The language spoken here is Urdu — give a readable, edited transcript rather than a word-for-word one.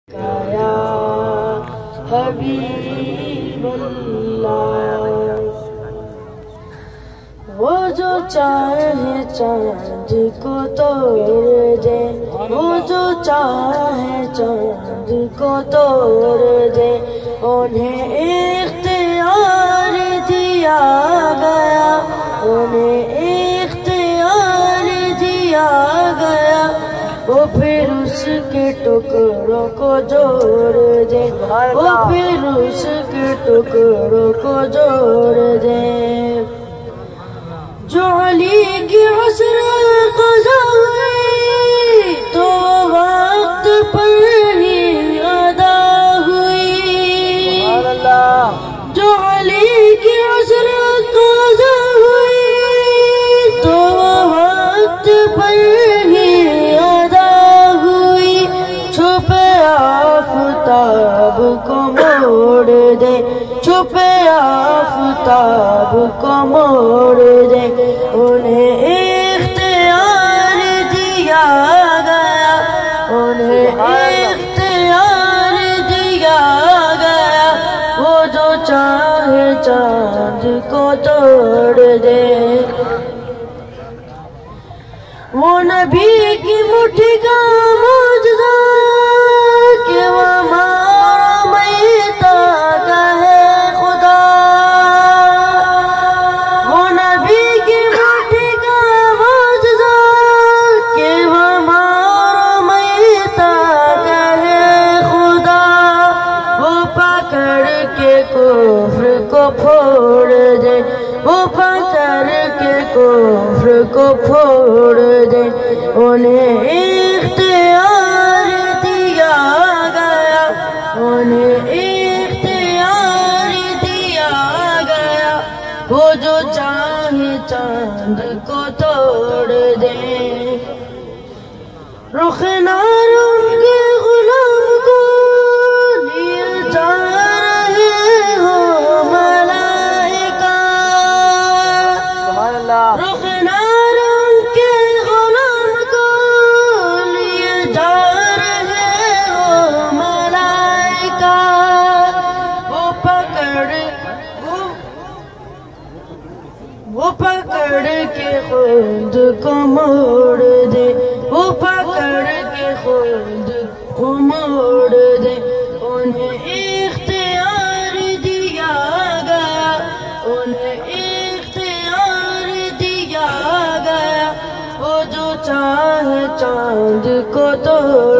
یا حبیب اللہ، وہ جو چاہے چاند کو توڑ دے، وہ جو چاہے چاند کو توڑ دے، انہیں اختیار دیا گیا، انہیں اختیار دیا گیا، وہ پھر اس کے ٹکڑوں کو جوڑ دے، وہ پھر اس کے ٹکڑوں کو جوڑ دے۔ جو علی کی حسرت قضا ہوئی تو وقت پر ہی ادا ہوئی، جو علی کی حسرت قضا ہوئی تو وقت پر ہی ادا ہوئی، چھپے آفتاب کو موڑ دے، چھپے آفتاب کو موڑ دے، انہیں اختیار دیا گیا، انہیں اختیار دیا گیا، وہ جو چاہے چاند کو توڑ دے۔ وہ نبی کی مٹھی کا معجزہ کہ وہ ہمارا میتا کا ہے خدا، وہ نبی کی مٹھی کا معجزہ کہ وہ ہمارا میتا کا ہے خدا، وہ پکڑ کے کفر کو پھوڑ دے، وہ پکڑ کے کفر کو پھوڑ دے، انہیں اختیار دیا گیا، انہیں اختیار دیا گیا، وہ جو چاہے چاند کو توڑ دے۔ رخ نار ان کے غلام کو لیے جا رہے ہو ملائکہ، رخ نار ان کے غلام کو لیے جا رہے ہو ملائکہ، وہ پکڑ کے خود کو موڑ دے، وہ پکڑ کے خود کو موڑ دے، انہیں اختیار دیا گیا، انہیں اختیار دیا گیا، وہ جو چاہے چاند کو توڑ